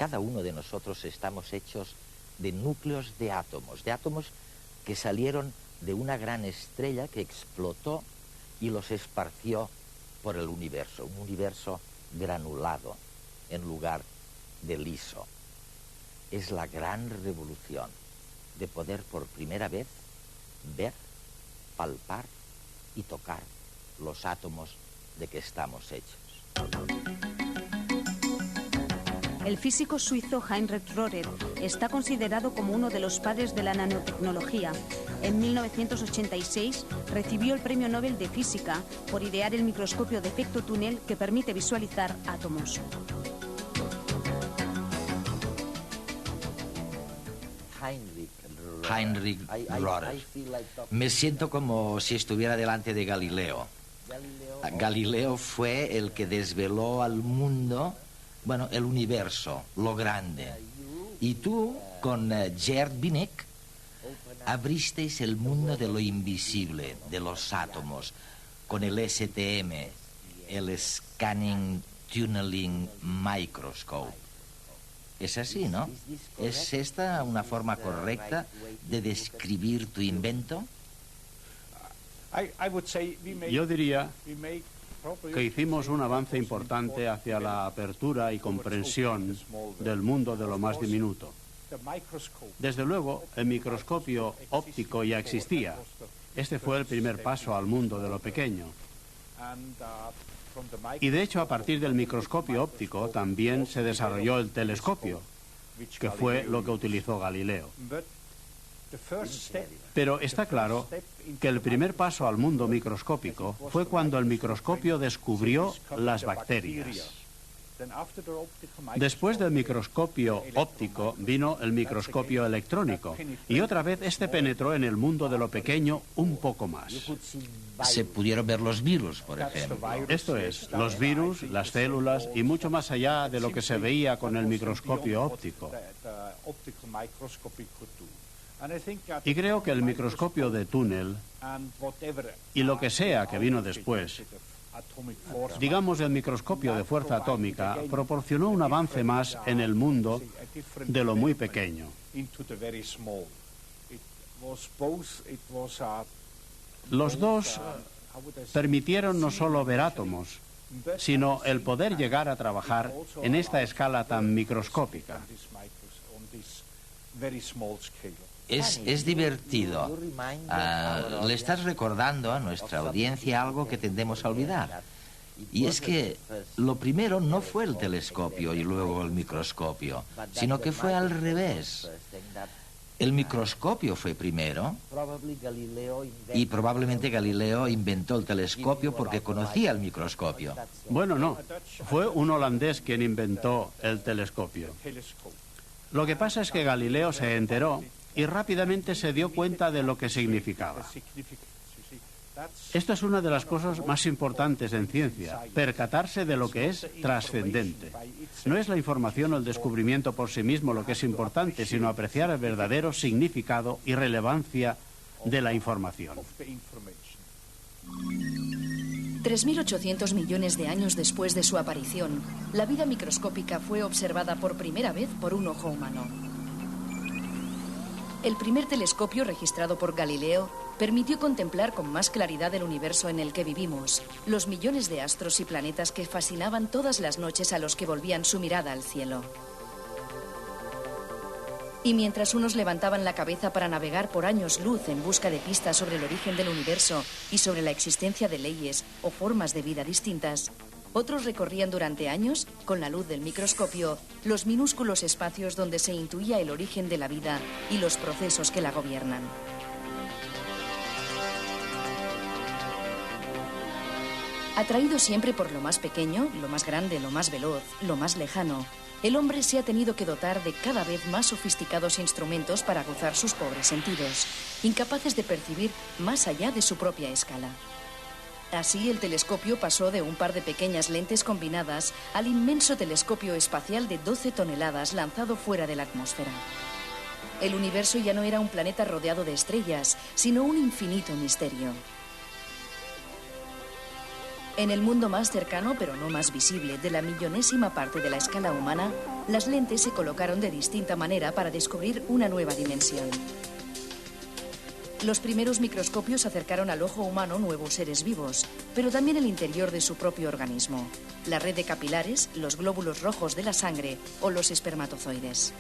cada uno de nosotros estamos hechos de núcleos de átomos que salieron de una gran estrella que explotó y los esparció por el universo, un universo granulado en lugar de liso. Es la gran revolución de poder por primera vez ver, palpar y tocar los átomos de que estamos hechos. El físico suizo Heinrich Rohrer está considerado como uno de los padres de la nanotecnología. En 1986 recibió el Premio Nobel de Física por idear el microscopio de efecto túnel que permite visualizar átomos. Heinrich Rohrer. Me siento como si estuviera delante de Galileo. Galileo fue el que desveló al mundo, bueno, el universo, lo grande. Y tú, con Gerd Binek, abristeis el mundo de lo invisible, de los átomos, con el STM, el Scanning Tunneling Microscope. Es así, ¿no? ¿Es esta una forma correcta de describir tu invento? Yo diría que hicimos un avance importante hacia la apertura y comprensión del mundo de lo más diminuto. Desde luego, el microscopio óptico ya existía. Este fue el primer paso al mundo de lo pequeño. Y de hecho, a partir del microscopio óptico también se desarrolló el telescopio, que fue lo que utilizó Galileo. Pero está claro que el primer paso al mundo microscópico fue cuando el microscopio descubrió las bacterias. Después del microscopio óptico vino el microscopio electrónico y otra vez este penetró en el mundo de lo pequeño un poco más. Se pudieron ver los virus, por ejemplo. Esto es, los virus, las células y mucho más allá de lo que se veía con el microscopio óptico. Y creo que el microscopio de túnel y lo que sea que vino después, digamos el microscopio de fuerza atómica, proporcionó un avance más en el mundo de lo muy pequeño. Los dos permitieron no solo ver átomos, sino el poder llegar a trabajar en esta escala tan microscópica. Es divertido. Le estás recordando a nuestra audiencia algo que tendemos a olvidar. Y es que lo primero no fue el telescopio y luego el microscopio, sino que fue al revés. El microscopio fue primero y probablemente Galileo inventó el telescopio porque conocía el microscopio. Bueno, no. Fue un holandés quien inventó el telescopio. Lo que pasa es que Galileo se enteró y rápidamente se dio cuenta de lo que significaba. Esto es una de las cosas más importantes en ciencia, percatarse de lo que es trascendente. No es la información o el descubrimiento por sí mismo lo que es importante, sino apreciar el verdadero significado y relevancia de la información. 3.800 millones de años después de su aparición, la vida microscópica fue observada por primera vez por un ojo humano. El primer telescopio registrado por Galileo permitió contemplar con más claridad el universo en el que vivimos, los millones de astros y planetas que fascinaban todas las noches a los que volvían su mirada al cielo. Y mientras unos levantaban la cabeza para navegar por años luz en busca de pistas sobre el origen del universo y sobre la existencia de leyes o formas de vida distintas, otros recorrían durante años, con la luz del microscopio, los minúsculos espacios donde se intuía el origen de la vida y los procesos que la gobiernan. Atraído siempre por lo más pequeño, lo más grande, lo más veloz, lo más lejano, el hombre se ha tenido que dotar de cada vez más sofisticados instrumentos para aguzar sus pobres sentidos, incapaces de percibir más allá de su propia escala. Así, el telescopio pasó de un par de pequeñas lentes combinadas al inmenso telescopio espacial de 12 toneladas lanzado fuera de la atmósfera. El universo ya no era un planeta rodeado de estrellas, sino un infinito misterio. En el mundo más cercano, pero no más visible, de la millonésima parte de la escala humana, las lentes se colocaron de distinta manera para descubrir una nueva dimensión. Los primeros microscopios acercaron al ojo humano nuevos seres vivos, pero también el interior de su propio organismo, la red de capilares, los glóbulos rojos de la sangre o los espermatozoides.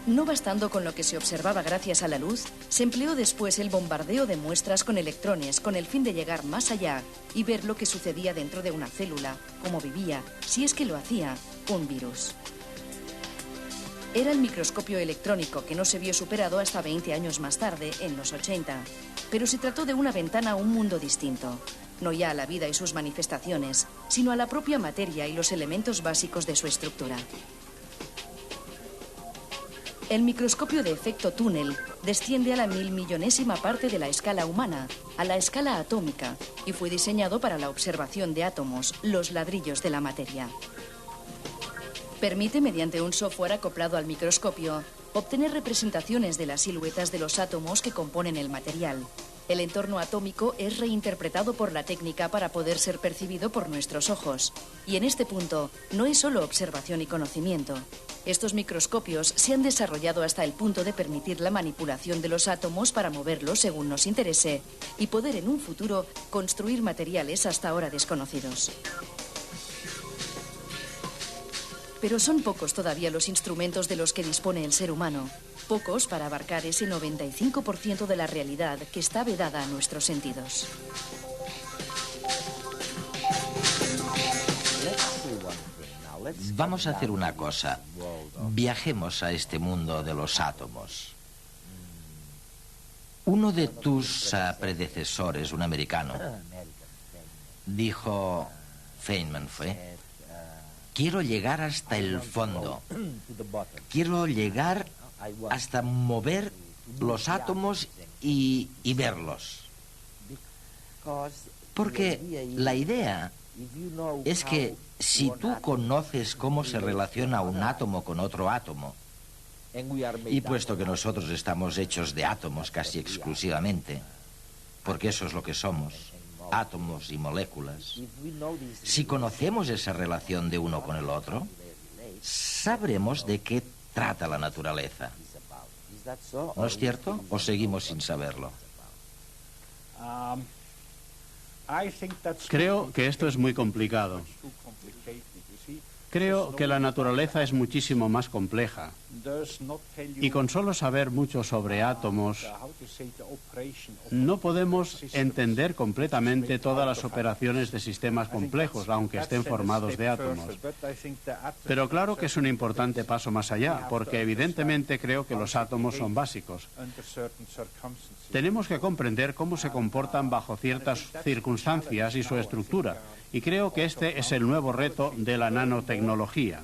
No bastando con lo que se observaba gracias a la luz, se empleó después el bombardeo de muestras con electrones con el fin de llegar más allá y ver lo que sucedía dentro de una célula, cómo vivía, si es que lo hacía, un virus. Era el microscopio electrónico que no se vio superado hasta 20 años más tarde, en los 80, pero se trató de una ventana a un mundo distinto, no ya a la vida y sus manifestaciones, sino a la propia materia y los elementos básicos de su estructura. El microscopio de efecto túnel desciende a la 1000.000.000ª parte de la escala humana, a la escala atómica, y fue diseñado para la observación de átomos, los ladrillos de la materia. Permite, mediante un software acoplado al microscopio, obtener representaciones de las siluetas de los átomos que componen el material. El entorno atómico es reinterpretado por la técnica para poder ser percibido por nuestros ojos. Y en este punto, no es solo observación y conocimiento. Estos microscopios se han desarrollado hasta el punto de permitir la manipulación de los átomos para moverlos según nos interese y poder en un futuro construir materiales hasta ahora desconocidos. Pero son pocos todavía los instrumentos de los que dispone el ser humano. Pocos para abarcar ese 95% de la realidad que está vedada a nuestros sentidos. Vamos a hacer una cosa. Viajemos a este mundo de los átomos. Uno de tus predecesores, un americano, dijo, Feynman fue, quiero llegar hasta el fondo. Quiero llegar hasta mover los átomos y verlos. Porque la idea es que si tú conoces cómo se relaciona un átomo con otro átomo, y puesto que nosotros estamos hechos de átomos casi exclusivamente, porque eso es lo que somos, átomos y moléculas, si conocemos esa relación de uno con el otro, sabremos de qué trata la naturaleza. ¿No es cierto? ¿O seguimos sin saberlo? Creo que esto es muy complicado. Creo que la naturaleza es muchísimo más compleja. Y con solo saber mucho sobre átomos, no podemos entender completamente todas las operaciones de sistemas complejos, aunque estén formados de átomos. Pero claro que es un importante paso más allá, porque evidentemente creo que los átomos son básicos. Tenemos que comprender cómo se comportan bajo ciertas circunstancias y su estructura. Y creo que este es el nuevo reto de la nanotecnología.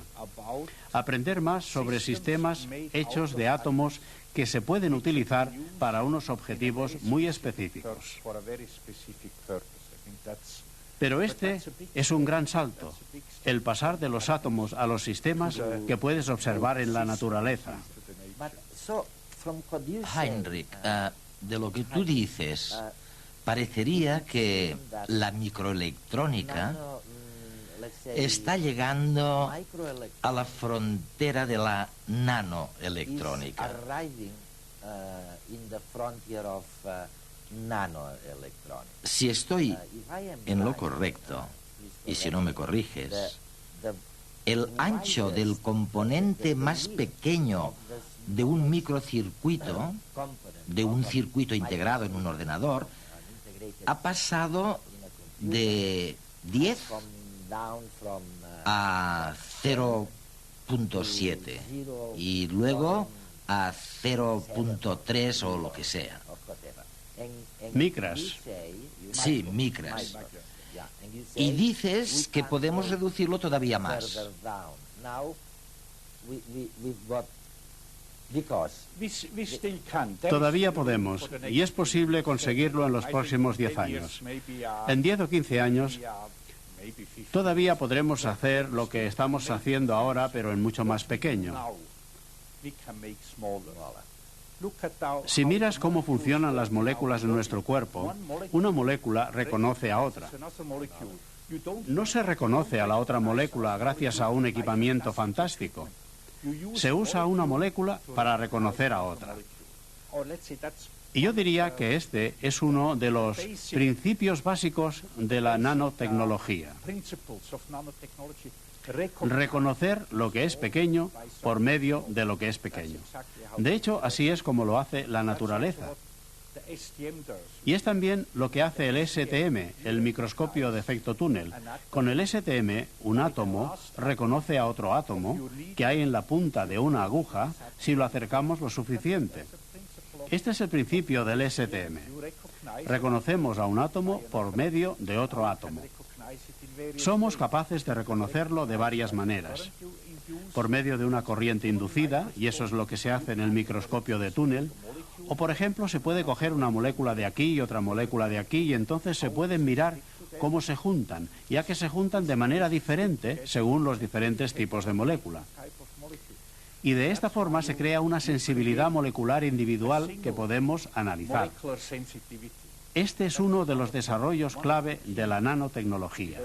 Aprender más sobre sistemas hechos de átomos que se pueden utilizar para unos objetivos muy específicos. Pero este es un gran salto, el pasar de los átomos a los sistemas que puedes observar en la naturaleza. Heinrich, de lo que tú dices, parecería que la microelectrónica está llegando a la frontera de la nanoelectrónica. Si estoy en lo correcto, y si no me corriges, el ancho del componente más pequeño de un microcircuito, de un circuito integrado en un ordenador, ha pasado de 10 a 0.7 y luego a 0.3 o lo que sea. Micras. Sí, micras. Y dices que podemos reducirlo todavía más. Todavía podemos, y es posible conseguirlo en los próximos 10 años. En 10 o 15 años, todavía podremos hacer lo que estamos haciendo ahora, pero en mucho más pequeño. Si miras cómo funcionan las moléculas de nuestro cuerpo, una molécula reconoce a otra. No se reconoce a la otra molécula gracias a un equipamiento fantástico. Se usa una molécula para reconocer a otra. Y yo diría que este es uno de los principios básicos de la nanotecnología. Reconocer lo que es pequeño por medio de lo que es pequeño. De hecho, así es como lo hace la naturaleza. Y es también lo que hace el STM, el microscopio de efecto túnel. Con el STM, un átomo reconoce a otro átomo que hay en la punta de una aguja si lo acercamos lo suficiente. Este es el principio del STM. Reconocemos a un átomo por medio de otro átomo. Somos capaces de reconocerlo de varias maneras. Por medio de una corriente inducida, y eso es lo que se hace en el microscopio de túnel, o por ejemplo se puede coger una molécula de aquí y otra molécula de aquí y entonces se pueden mirar cómo se juntan, ya que se juntan de manera diferente según los diferentes tipos de molécula. Y de esta forma se crea una sensibilidad molecular individual que podemos analizar. Este es uno de los desarrollos clave de la nanotecnología.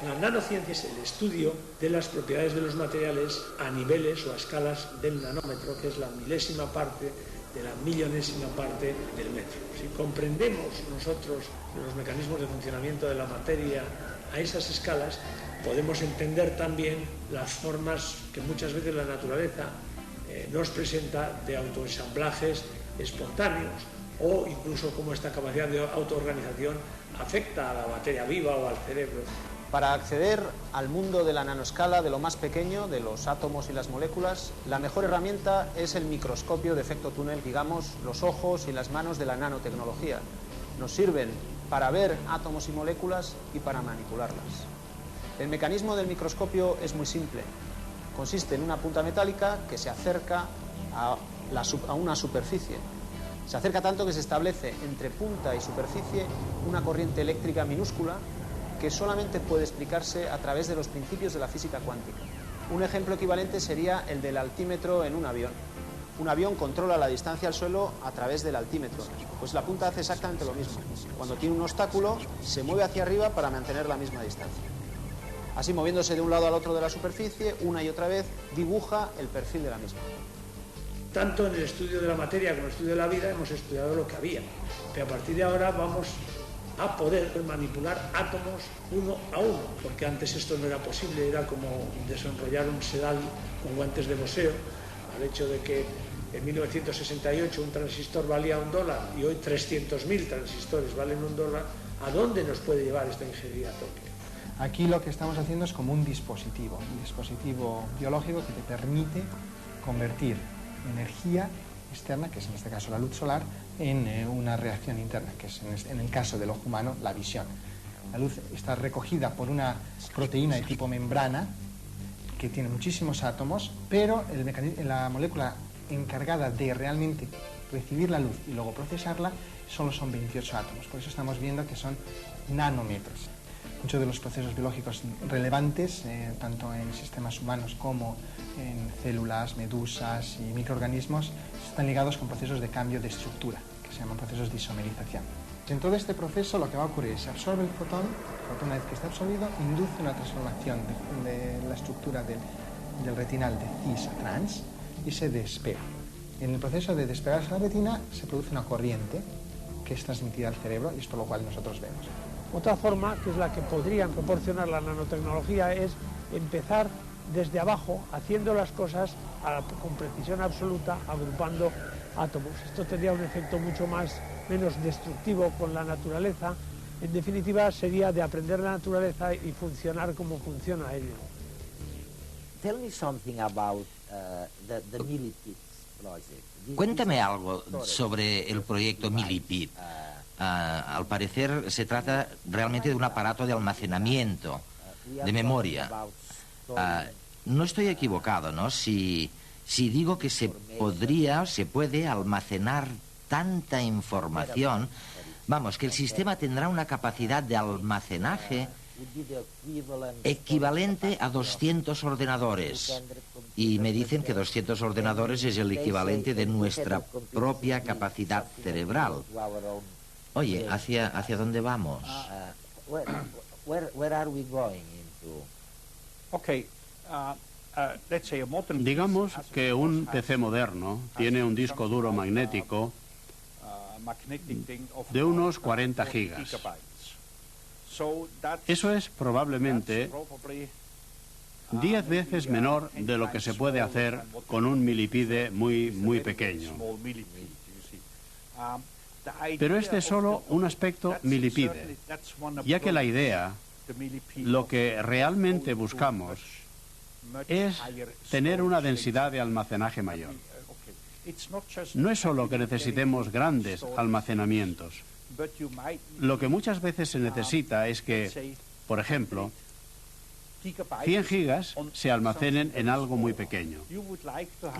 La nanociencia es el estudio de las propiedades de los materiales a niveles o a escalas del nanómetro, que es la milésima parte de la millonésima parte del metro. Si comprendemos nosotros los mecanismos de funcionamiento de la materia a esas escalas, podemos entender también las formas que muchas veces la naturaleza nos presenta de autoensamblajes espontáneos o incluso cómo esta capacidad de autoorganización afecta a la materia viva o al cerebro. Para acceder al mundo de la nanoescala, de lo más pequeño, de los átomos y las moléculas, la mejor herramienta es el microscopio de efecto túnel, digamos, los ojos y las manos de la nanotecnología. Nos sirven para ver átomos y moléculas y para manipularlas. El mecanismo del microscopio es muy simple. Consiste en una punta metálica que se acerca a una superficie. Se acerca tanto que se establece entre punta y superficie una corriente eléctrica minúscula que solamente puede explicarse a través de los principios de la física cuántica. Un ejemplo equivalente sería el del altímetro en un avión. Un avión controla la distancia al suelo a través del altímetro. Pues la punta hace exactamente lo mismo. Cuando tiene un obstáculo, se mueve hacia arriba para mantener la misma distancia. Así, moviéndose de un lado al otro de la superficie, una y otra vez, dibuja el perfil de la misma. Tanto en el estudio de la materia como en el estudio de la vida hemos estudiado lo que había. Pero a partir de ahora vamos a poder manipular átomos uno a uno, porque antes esto no era posible, era como desenrollar un sedal con guantes de boxeo, al hecho de que en 1968 un transistor valía $1 y hoy 300.000 transistores valen $1, ¿a dónde nos puede llevar esta ingeniería atómica? Aquí lo que estamos haciendo es como un dispositivo biológico que te permite convertir energía externa, que es en este caso la luz solar, en una reacción interna, que es en el caso del ojo humano la visión. La luz está recogida por una proteína de tipo membrana que tiene muchísimos átomos, pero la molécula encargada de realmente recibir la luz y luego procesarla solo son 28 átomos. Por eso estamos viendo que son nanómetros. Muchos de los procesos biológicos relevantes, tanto en sistemas humanos como en células, medusas y microorganismos, están ligados con procesos de cambio de estructura, que se llaman procesos de isomerización. En todo este proceso lo que va a ocurrir es que se absorbe el fotón, una vez que está absorbido, induce una transformación de la estructura del retinal de cis a trans y se despega. En el proceso de despegarse la retina se produce una corriente que es transmitida al cerebro y es por lo cual nosotros vemos. Otra forma, que es la que podrían proporcionar la nanotecnología, es empezar desde abajo, haciendo las cosas con precisión absoluta, agrupando átomos. Esto tendría un efecto menos destructivo con la naturaleza. En definitiva, sería de aprender la naturaleza y funcionar como funciona ella. Tell me something about the Millipede project. Cuéntame algo sobre el proyecto Millipede. Al parecer se trata realmente de un aparato de almacenamiento, de memoria. No estoy equivocado, ¿no? Si digo que se puede almacenar tanta información, vamos, que el sistema tendrá una capacidad de almacenaje equivalente a 200 ordenadores. Y me dicen que 200 ordenadores es el equivalente de nuestra propia capacidad cerebral. Oye, ¿hacia dónde vamos? Where are we going into? Digamos que un PC moderno tiene un disco duro magnético de unos 40 gigas. Eso es probablemente 10 veces menor de lo que se puede hacer con un milipide muy pequeño. Pero este es solo un aspecto milipide, ya que la idea, lo que realmente buscamos, es tener una densidad de almacenaje mayor. No es solo que necesitemos grandes almacenamientos. Lo que muchas veces se necesita es que, por ejemplo, 100 gigas se almacenen en algo muy pequeño.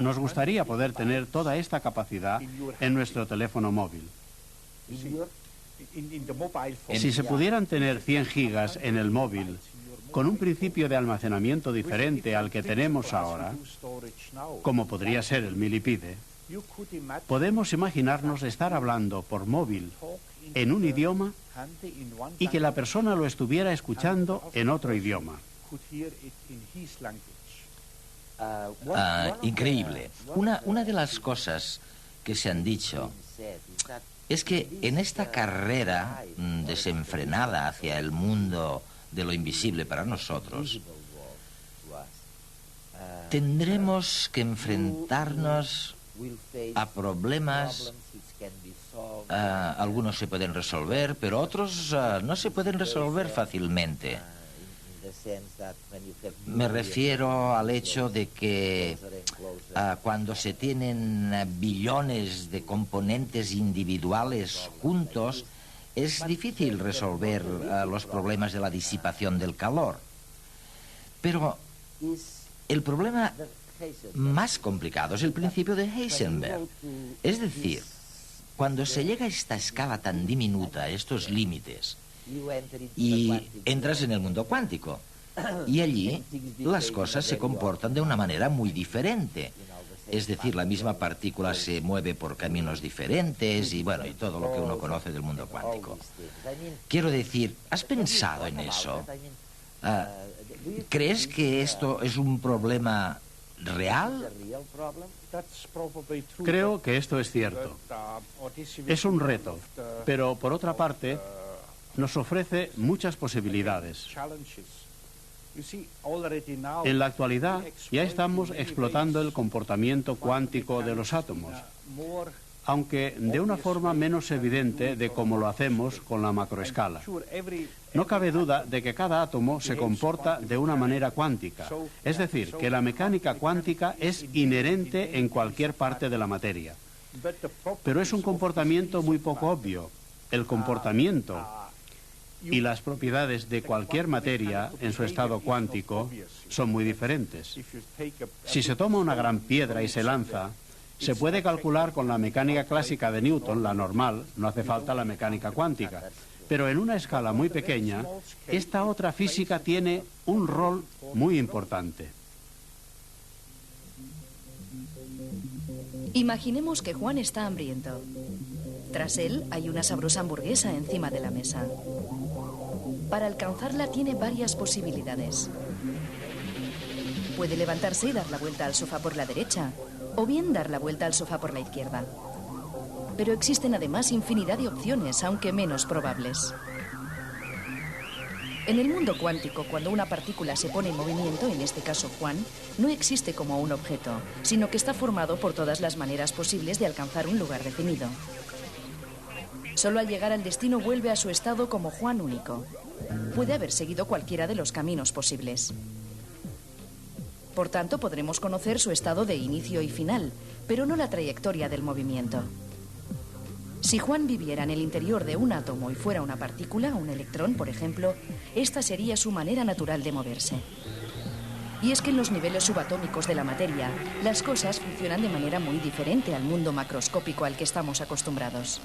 Nos gustaría poder tener toda esta capacidad en nuestro teléfono móvil. Si se pudieran tener 100 gigas en el móvil, con un principio de almacenamiento diferente al que tenemos ahora, como podría ser el milipide, podemos imaginarnos estar hablando por móvil en un idioma y que la persona lo estuviera escuchando en otro idioma. Increíble. Una de las cosas que se han dicho es que en esta carrera desenfrenada hacia el mundo de lo invisible para nosotros, tendremos que enfrentarnos a problemas. Algunos se pueden resolver, pero otros no se pueden resolver fácilmente. Me refiero al hecho de que cuando se tienen billones de componentes individuales juntos, es difícil resolver los problemas de la disipación del calor. Pero el problema más complicado es el principio de Heisenberg. Es decir, cuando se llega a esta escala tan diminuta, a estos límites, y entras en el mundo cuántico, y allí las cosas se comportan de una manera muy diferente. Es decir, la misma partícula se mueve por caminos diferentes y bueno, y todo lo que uno conoce del mundo cuántico. Quiero decir, ¿has pensado en eso? ¿Crees que esto es un problema real? Creo que esto es cierto. Es un reto, pero por otra parte, nos ofrece muchas posibilidades. En la actualidad ya estamos explotando el comportamiento cuántico de los átomos, aunque de una forma menos evidente de como lo hacemos con la macroescala. No cabe duda de que cada átomo se comporta de una manera cuántica, es decir, que la mecánica cuántica es inherente en cualquier parte de la materia. Pero es un comportamiento muy poco obvio. El comportamiento y las propiedades de cualquier materia en su estado cuántico son muy diferentes. Si se toma una gran piedra y se lanza, se puede calcular con la mecánica clásica de Newton, la normal, no hace falta la mecánica cuántica. Pero en una escala muy pequeña, esta otra física tiene un rol muy importante. Imaginemos que Juan está hambriento. Tras él hay una sabrosa hamburguesa encima de la mesa. Para alcanzarla tiene varias posibilidades. Puede levantarse y dar la vuelta al sofá por la derecha, o bien dar la vuelta al sofá por la izquierda. Pero existen además infinidad de opciones, aunque menos probables. En el mundo cuántico, cuando una partícula se pone en movimiento, en este caso Juan, no existe como un objeto, sino que está formado por todas las maneras posibles de alcanzar un lugar definido. Solo al llegar al destino vuelve a su estado como Juan único. Puede haber seguido cualquiera de los caminos posibles. Por tanto, podremos conocer su estado de inicio y final, pero no la trayectoria del movimiento. Si Juan viviera en el interior de un átomo y fuera una partícula, un electrón, por ejemplo, esta sería su manera natural de moverse. Y es que en los niveles subatómicos de la materia, las cosas funcionan de manera muy diferente al mundo macroscópico al que estamos acostumbrados.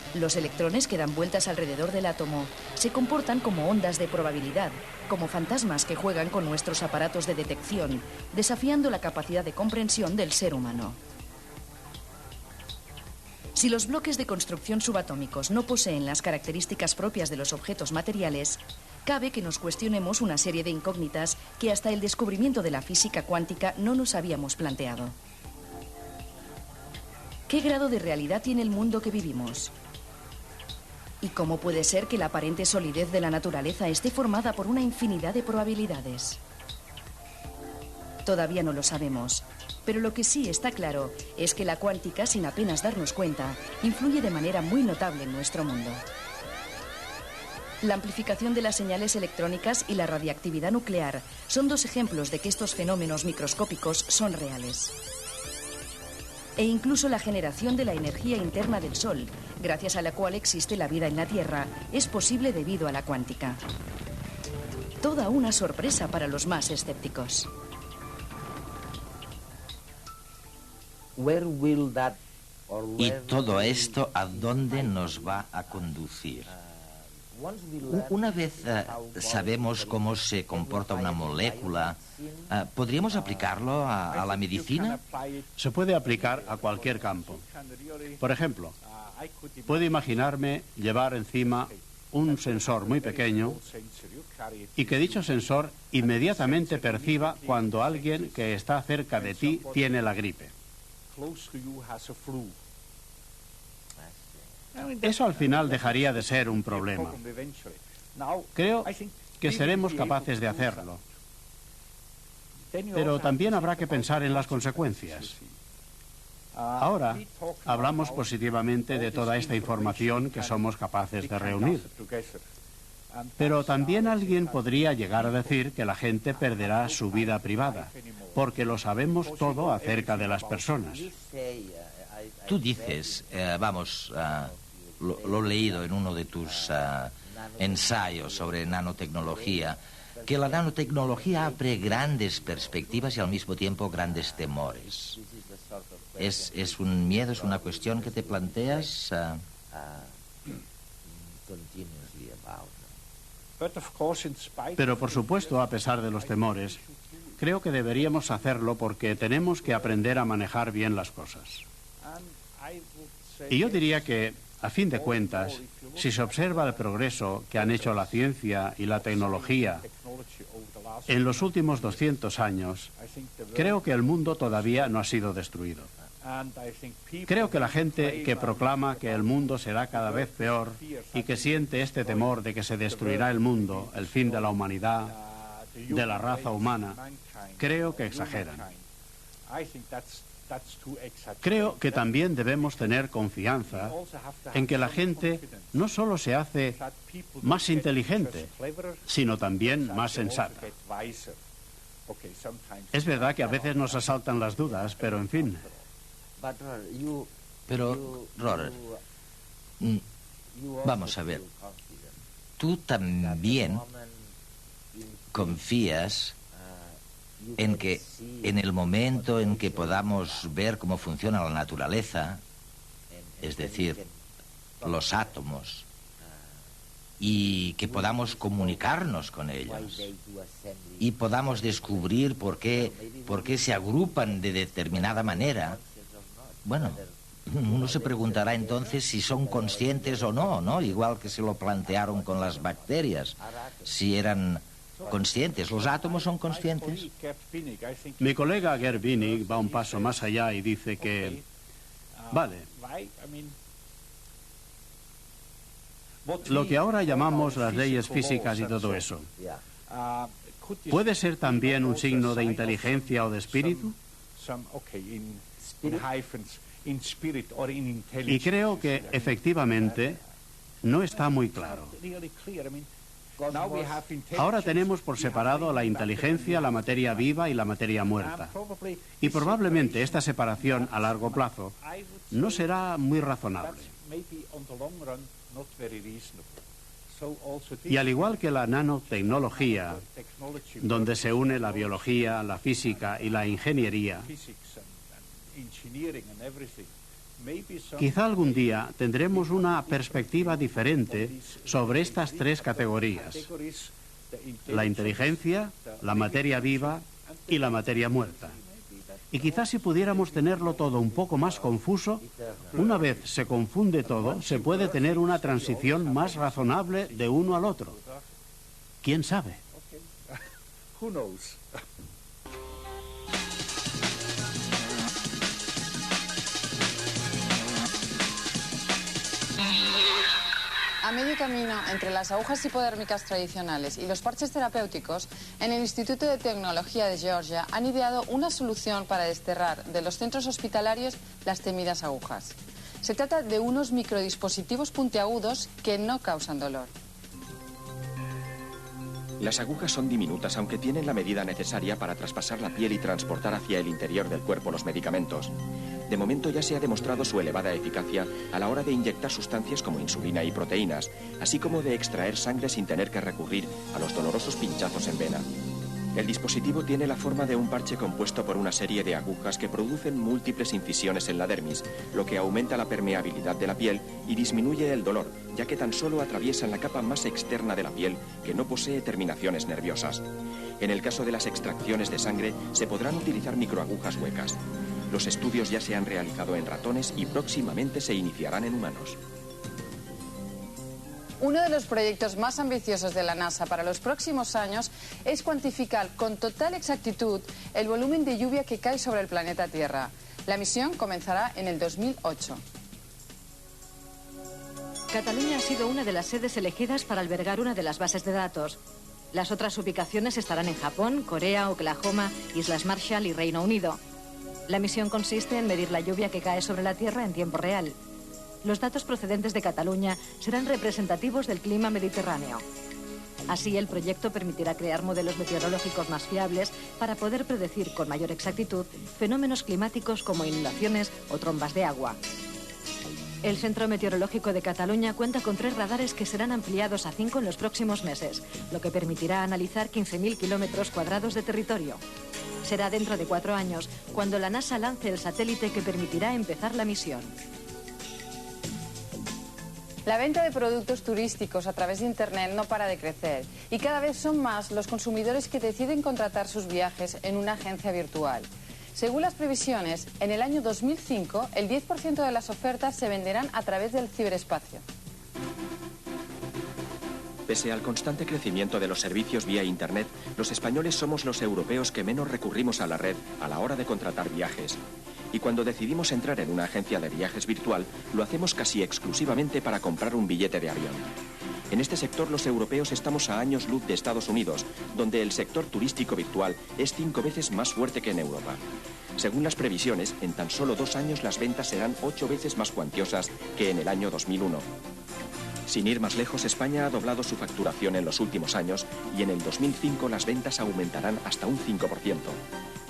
Si Juan viviera en el interior de un átomo y fuera una partícula, un electrón, por ejemplo, esta sería su manera natural de moverse. Y es que en los niveles subatómicos de la materia, las cosas funcionan de manera muy diferente al mundo macroscópico al que estamos acostumbrados. Los electrones que dan vueltas alrededor del átomo se comportan como ondas de probabilidad, como fantasmas que juegan con nuestros aparatos de detección, desafiando la capacidad de comprensión del ser humano. Si los bloques de construcción subatómicos no poseen las características propias de los objetos materiales, cabe que nos cuestionemos una serie de incógnitas que hasta el descubrimiento de la física cuántica no nos habíamos planteado. ¿Qué grado de realidad tiene el mundo que vivimos? ¿Y cómo puede ser que la aparente solidez de la naturaleza esté formada por una infinidad de probabilidades? Todavía no lo sabemos, pero lo que sí está claro es que la cuántica, sin apenas darnos cuenta, influye de manera muy notable en nuestro mundo. La amplificación de las señales electrónicas y la radiactividad nuclear son dos ejemplos de que estos fenómenos microscópicos son reales. E incluso la generación de la energía interna del Sol, gracias a la cual existe la vida en la Tierra, es posible debido a la cuántica. Toda una sorpresa para los más escépticos. ¿Y todo esto a dónde nos va a conducir? Una vez sabemos cómo se comporta una molécula, ¿podríamos aplicarlo a la medicina? Se puede aplicar a cualquier campo. Por ejemplo, puedo imaginarme llevar encima un sensor muy pequeño y que dicho sensor inmediatamente perciba cuando alguien que está cerca de ti tiene la gripe. Eso al final dejaría de ser un problema. Creo que seremos capaces de hacerlo. Pero también habrá que pensar en las consecuencias. Ahora hablamos positivamente de toda esta información que somos capaces de reunir. Pero también alguien podría llegar a decir que la gente perderá su vida privada, porque lo sabemos todo acerca de las personas. Tú dices, lo he leído en uno de tus ensayos sobre nanotecnología, que la nanotecnología abre grandes perspectivas y al mismo tiempo grandes temores. ¿Es un miedo, es una cuestión que te planteas? Pero por supuesto, a pesar de los temores, creo que deberíamos hacerlo porque tenemos que aprender a manejar bien las cosas. Y yo diría que, a fin de cuentas, si se observa el progreso que han hecho la ciencia y la tecnología en los últimos 200 años, creo que el mundo todavía no ha sido destruido. Creo que la gente que proclama que el mundo será cada vez peor y que siente este temor de que se destruirá el mundo, el fin de la humanidad, de la raza humana, creo que exageran. Creo que también debemos tener confianza en que la gente no solo se hace más inteligente, sino también más sensata. Es verdad que a veces nos asaltan las dudas, pero en fin. Pero, Rorer, vamos a ver. Tú también confías en que en el momento en que podamos ver cómo funciona la naturaleza, es decir, los átomos, y que podamos comunicarnos con ellos y podamos descubrir por qué se agrupan de determinada manera, bueno, uno se preguntará entonces si son conscientes o no, ¿no? Igual que se lo plantearon con las bacterias, si eran conscientes. ¿Los átomos son conscientes? Mi colega Gerd Wienig va un paso más allá y dice que, vale, lo que ahora llamamos las leyes físicas y todo eso, ¿puede ser también un signo de inteligencia o de espíritu? Y creo que, efectivamente, no está muy claro. Ahora tenemos por separado la inteligencia, la materia viva y la materia muerta. Y probablemente esta separación a largo plazo no será muy razonable. Y al igual que la nanotecnología, donde se une la biología, la física y la ingeniería, Quizá algún día tendremos una perspectiva diferente sobre estas tres categorías: la inteligencia, la materia viva y la materia muerta. Y quizás si pudiéramos tenerlo todo un poco más confuso, una vez se confunde todo, se puede tener una transición más razonable de uno al otro. ¿Quién sabe? A medio camino entre las agujas hipodérmicas tradicionales y los parches terapéuticos, en el Instituto de Tecnología de Georgia han ideado una solución para desterrar de los centros hospitalarios las temidas agujas. Se trata de unos microdispositivos puntiagudos que no causan dolor. Las agujas son diminutas, aunque tienen la medida necesaria para traspasar la piel y transportar hacia el interior del cuerpo los medicamentos. De momento ya se ha demostrado su elevada eficacia a la hora de inyectar sustancias como insulina y proteínas, así como de extraer sangre sin tener que recurrir a los dolorosos pinchazos en vena. El dispositivo tiene la forma de un parche compuesto por una serie de agujas que producen múltiples incisiones en la dermis, lo que aumenta la permeabilidad de la piel y disminuye el dolor, ya que tan solo atraviesan la capa más externa de la piel, que no posee terminaciones nerviosas. En el caso de las extracciones de sangre, se podrán utilizar microagujas huecas. Los estudios ya se han realizado en ratones y próximamente se iniciarán en humanos. Uno de los proyectos más ambiciosos de la NASA para los próximos años es cuantificar con total exactitud el volumen de lluvia que cae sobre el planeta Tierra. La misión comenzará en el 2008. Cataluña ha sido una de las sedes elegidas para albergar una de las bases de datos. Las otras ubicaciones estarán en Japón, Corea, Oklahoma, Islas Marshall y Reino Unido. La misión consiste en medir la lluvia que cae sobre la Tierra en tiempo real. Los datos procedentes de Cataluña serán representativos del clima mediterráneo. Así, el proyecto permitirá crear modelos meteorológicos más fiables para poder predecir con mayor exactitud fenómenos climáticos como inundaciones o trombas de agua. El Centro Meteorológico de Cataluña cuenta con 3 radares que serán ampliados a 5 en los próximos meses, lo que permitirá analizar 15.000 kilómetros cuadrados de territorio. Será dentro de 4 años cuando la NASA lance el satélite que permitirá empezar la misión. La venta de productos turísticos a través de Internet no para de crecer y cada vez son más los consumidores que deciden contratar sus viajes en una agencia virtual. Según las previsiones, en el año 2005 el 10% de las ofertas se venderán a través del ciberespacio. Pese al constante crecimiento de los servicios vía Internet, los españoles somos los europeos que menos recurrimos a la red a la hora de contratar viajes. Y cuando decidimos entrar en una agencia de viajes virtual, lo hacemos casi exclusivamente para comprar un billete de avión. En este sector los europeos estamos a años luz de Estados Unidos, donde el sector turístico virtual es 5 veces más fuerte que en Europa. Según las previsiones, en tan solo 2 años las ventas serán 8 veces más cuantiosas que en el año 2001. Sin ir más lejos, España ha doblado su facturación en los últimos años y en el 2005 las ventas aumentarán hasta un 5%.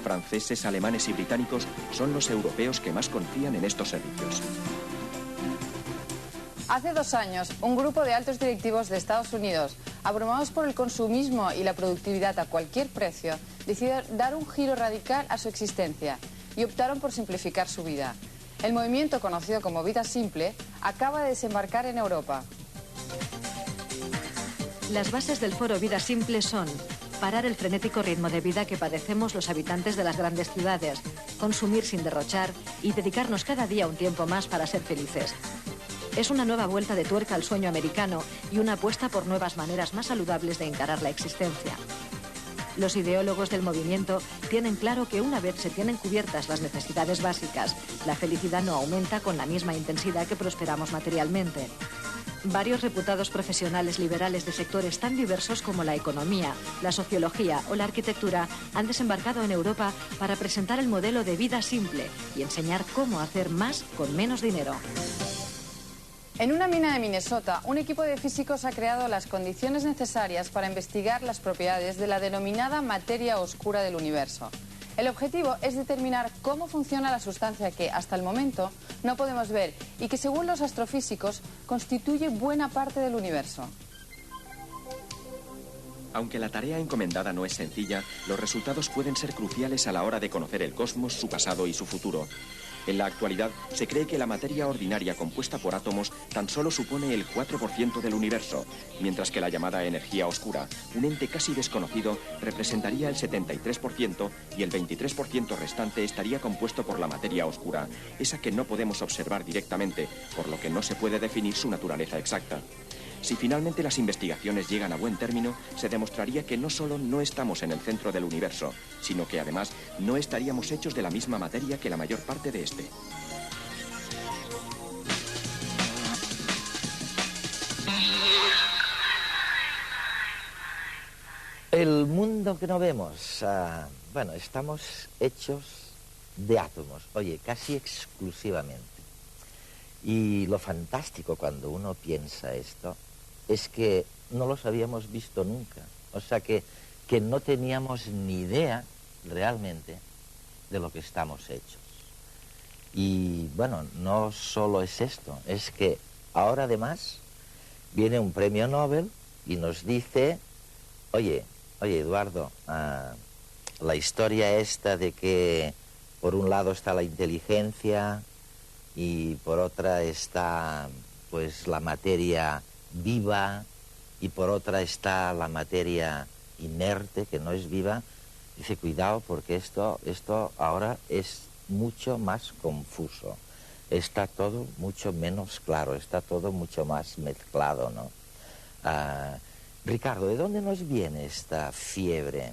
Franceses, alemanes y británicos son los europeos que más confían en estos servicios. Hace 2 años, un grupo de altos directivos de Estados Unidos, abrumados por el consumismo y la productividad a cualquier precio, decidieron dar un giro radical a su existencia y optaron por simplificar su vida. El movimiento, conocido como Vida Simple, acaba de desembarcar en Europa. Las bases del foro Vida Simple son: parar el frenético ritmo de vida que padecemos los habitantes de las grandes ciudades, consumir sin derrochar y dedicarnos cada día un tiempo más para ser felices. Es una nueva vuelta de tuerca al sueño americano y una apuesta por nuevas maneras más saludables de encarar la existencia. Los ideólogos del movimiento tienen claro que una vez se tienen cubiertas las necesidades básicas, la felicidad no aumenta con la misma intensidad que prosperamos materialmente. Varios reputados profesionales liberales de sectores tan diversos como la economía, la sociología o la arquitectura han desembarcado en Europa para presentar el modelo de vida simple y enseñar cómo hacer más con menos dinero. En una mina de Minnesota, un equipo de físicos ha creado las condiciones necesarias para investigar las propiedades de la denominada materia oscura del universo. El objetivo es determinar cómo funciona la sustancia que, hasta el momento, no podemos ver y que, según los astrofísicos, constituye buena parte del universo. Aunque la tarea encomendada no es sencilla, los resultados pueden ser cruciales a la hora de conocer el cosmos, su pasado y su futuro. En la actualidad, se cree que la materia ordinaria compuesta por átomos tan solo supone el 4% del universo, mientras que la llamada energía oscura, un ente casi desconocido, representaría el 73% y el 23% restante estaría compuesto por la materia oscura, esa que no podemos observar directamente, por lo que no se puede definir su naturaleza exacta. Si finalmente las investigaciones llegan a buen término, se demostraría que no solo no estamos en el centro del universo, sino que además no estaríamos hechos de la misma materia que la mayor parte de este. El mundo que no vemos, bueno, estamos hechos de átomos, oye, casi exclusivamente. Y lo fantástico cuando uno piensa esto es que no los habíamos visto nunca. O sea que no teníamos ni idea realmente de lo que estamos hechos. Y bueno, no solo es esto, es que ahora además viene un premio Nobel y nos dice, oye Eduardo, la historia esta de que por un lado está la inteligencia y por otra está pues la materia viva y por otra está la materia inerte, que no es viva, dice, cuidado porque esto ahora es mucho más confuso, está todo mucho menos claro, está todo mucho más mezclado, ¿no? Ricardo, ¿de dónde nos viene esta fiebre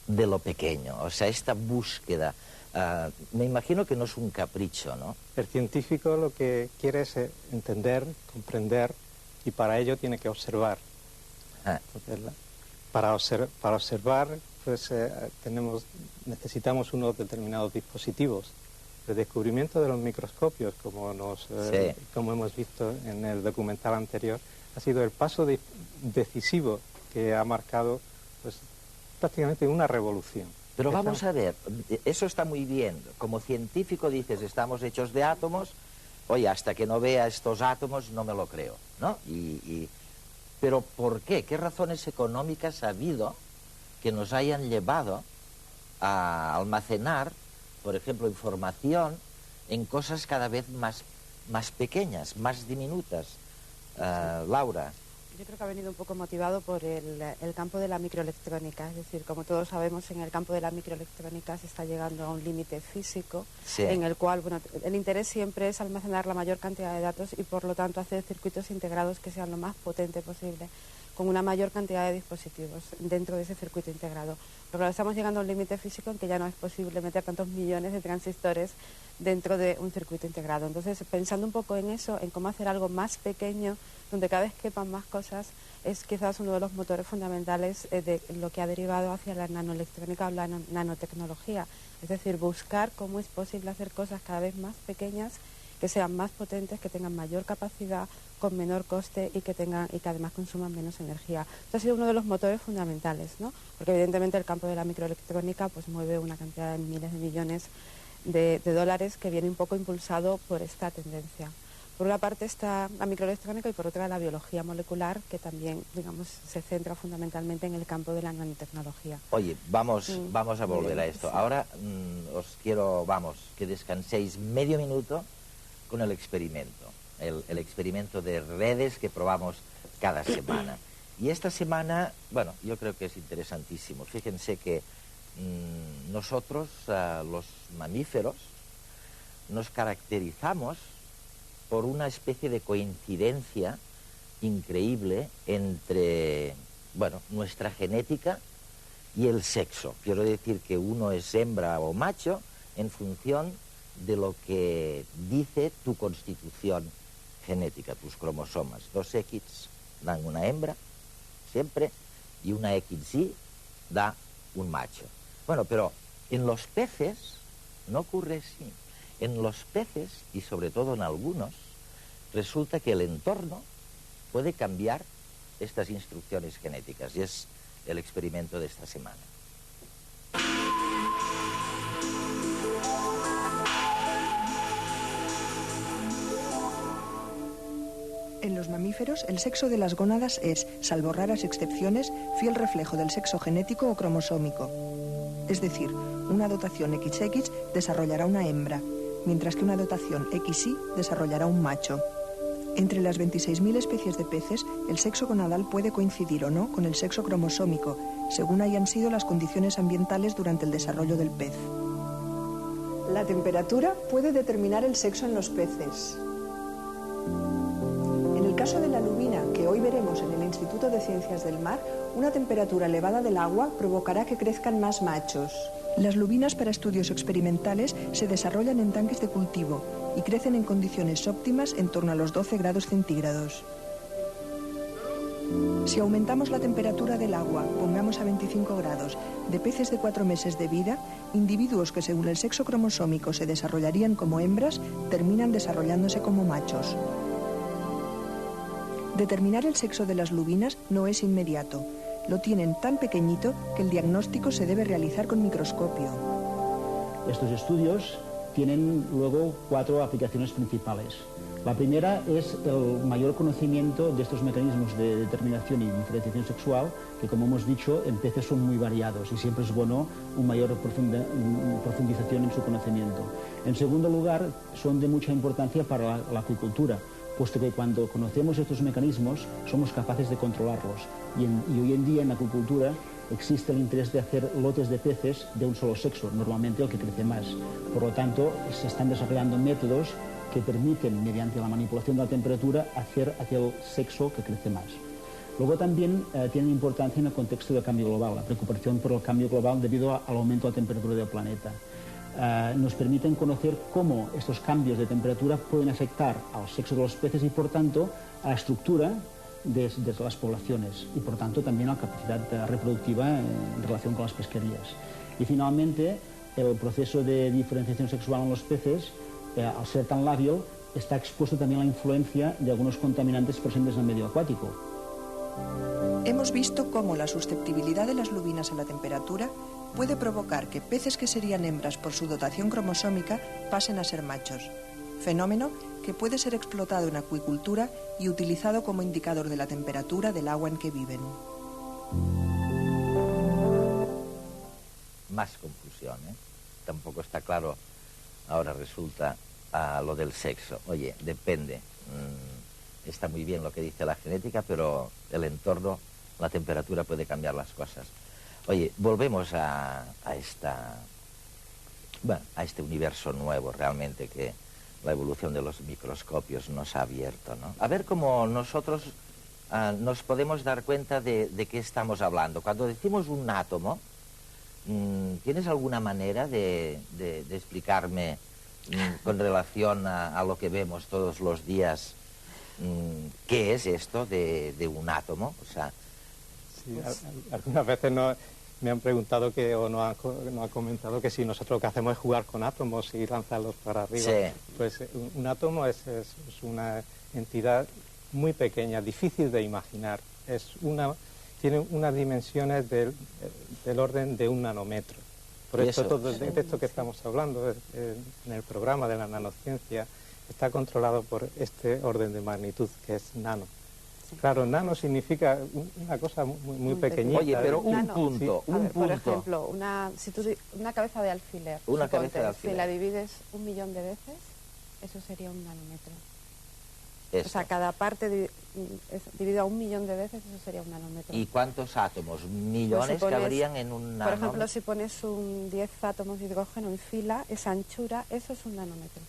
de lo pequeño? O sea, esta búsqueda, me imagino que no es un capricho, ¿no? El científico lo que quiere es entender, comprender, y para ello tiene que observar. Entonces, para observar, pues necesitamos unos determinados dispositivos. El descubrimiento de los microscopios, como hemos visto en el documental anterior, ha sido el paso decisivo que ha marcado pues, prácticamente una revolución. Pero vamos a ver, eso está muy bien. Como científico dices, estamos hechos de átomos, oye, hasta que no vea estos átomos no me lo creo, ¿no? Pero ¿por qué? ¿Qué razones económicas ha habido que nos hayan llevado a almacenar, por ejemplo, información en cosas cada vez más pequeñas, más diminutas? Laura. Yo creo que ha venido un poco motivado por el campo de la microelectrónica. Es decir, como todos sabemos, en el campo de la microelectrónica se está llegando a un límite físico, en el cual, bueno, el interés siempre es almacenar la mayor cantidad de datos y, por lo tanto, hacer circuitos integrados que sean lo más potente posible, con una mayor cantidad de dispositivos dentro de ese circuito integrado. Pero claro, estamos llegando a un límite físico en que ya no es posible meter tantos millones de transistores dentro de un circuito integrado. Entonces, pensando un poco en eso, en cómo hacer algo más pequeño, donde cada vez quepan más cosas, es quizás uno de los motores fundamentales de lo que ha derivado hacia la nanoelectrónica o la nanotecnología. Es decir, buscar cómo es posible hacer cosas cada vez más pequeñas, que sean más potentes, que tengan mayor capacidad, con menor coste y que además consuman menos energía. Esto ha sido uno de los motores fundamentales, ¿no? Porque evidentemente el campo de la microelectrónica pues mueve una cantidad de miles de millones de dólares que viene un poco impulsado por esta tendencia. Por una parte está la microelectrónica y por otra la biología molecular, que también, digamos, se centra fundamentalmente en el campo de la nanotecnología. Oye, vamos a volver a esto. Sí. Ahora os quiero, que descanséis medio minuto con el experimento. El experimento de redes que probamos cada semana. Y esta semana, bueno, yo creo que es interesantísimo. Fíjense que nosotros, los mamíferos, nos caracterizamos por una especie de coincidencia increíble entre, bueno, nuestra genética y el sexo. Quiero decir que uno es hembra o macho en función de lo que dice tu constitución genética, tus cromosomas. 2 X dan una hembra, siempre, y una XY da un macho. Bueno, pero en los peces no ocurre así. En los peces, y sobre todo en algunos, resulta que el entorno puede cambiar estas instrucciones genéticas, y es el experimento de esta semana. En los mamíferos, el sexo de las gónadas es, salvo raras excepciones, fiel reflejo del sexo genético o cromosómico. Es decir, una dotación XX desarrollará una hembra, mientras que una dotación XY desarrollará un macho. Entre las 26.000 especies de peces, el sexo gonadal puede coincidir o no con el sexo cromosómico, según hayan sido las condiciones ambientales durante el desarrollo del pez. La temperatura puede determinar el sexo en los peces. En el caso de la lubina, que hoy veremos en el Instituto de Ciencias del Mar, una temperatura elevada del agua provocará que crezcan más machos. Las lubinas para estudios experimentales se desarrollan en tanques de cultivo y crecen en condiciones óptimas en torno a los 12 grados centígrados. Si aumentamos la temperatura del agua, pongamos a 25 grados, de peces de 4 meses de vida, individuos que según el sexo cromosómico se desarrollarían como hembras, terminan desarrollándose como machos. Determinar el sexo de las lubinas no es inmediato. Lo tienen tan pequeñito que el diagnóstico se debe realizar con microscopio. Estos estudios tienen luego 4 aplicaciones principales. La primera es el mayor conocimiento de estos mecanismos de determinación y diferenciación sexual, que como hemos dicho, en peces son muy variados y siempre es bueno una mayor profundización en su conocimiento. En segundo lugar, son de mucha importancia para la acuicultura, puesto que cuando conocemos estos mecanismos somos capaces de controlarlos. Y hoy en día en la acuicultura existe el interés de hacer lotes de peces de un solo sexo, normalmente el que crece más. Por lo tanto, se están desarrollando métodos que permiten, mediante la manipulación de la temperatura, hacer aquel sexo que crece más. Luego también tiene importancia en el contexto del cambio global, la preocupación por el cambio global debido al aumento de la temperatura del planeta. Nos permiten conocer cómo estos cambios de temperatura pueden afectar al sexo de los peces y, por tanto, a la estructura de las poblaciones y, por tanto, también a la capacidad reproductiva en relación con las pesquerías. Y, finalmente, el proceso de diferenciación sexual en los peces, al ser tan lábil, está expuesto también a la influencia de algunos contaminantes presentes en el medio acuático. Hemos visto cómo la susceptibilidad de las lubinas a la temperatura puede provocar que peces que serían hembras por su dotación cromosómica pasen a ser machos, fenómeno que puede ser explotado en acuicultura y utilizado como indicador de la temperatura del agua en que viven. Más confusión, ¿eh? Tampoco está claro, ahora resulta, lo del sexo. Oye, depende. Está muy bien lo que dice la genética, pero el entorno, la temperatura puede cambiar las cosas. Oye, volvemos a este universo nuevo realmente que la evolución de los microscopios nos ha abierto, ¿no? A ver cómo nosotros nos podemos dar cuenta de qué estamos hablando. Cuando decimos un átomo, ¿tienes alguna manera de explicarme con relación a lo que vemos todos los días qué es esto de un átomo? O sea, sí, algunas veces me han preguntado no han comentado que si nosotros lo que hacemos es jugar con átomos y lanzarlos para arriba. Sí. Pues un átomo es una entidad muy pequeña, difícil de imaginar. Tiene unas dimensiones del orden de 1 nanómetro. Por eso todo de esto que estamos hablando en el programa de la nanociencia está controlado por este orden de magnitud que es nano. Claro, nano significa una cosa muy pequeñita. Oye, pero un punto. Por ejemplo, una cabeza de alfiler. Una cabeza de alfiler. Si la divides 1.000.000 de veces, eso sería un nanómetro. Eso. O sea, cada parte dividido a 1.000.000 de veces, eso sería un nanómetro. ¿Y cuántos átomos? ¿Millones que habrían en un nanómetro? Por ejemplo, si pones 10 átomos de hidrógeno en fila, esa anchura, eso es un nanómetro.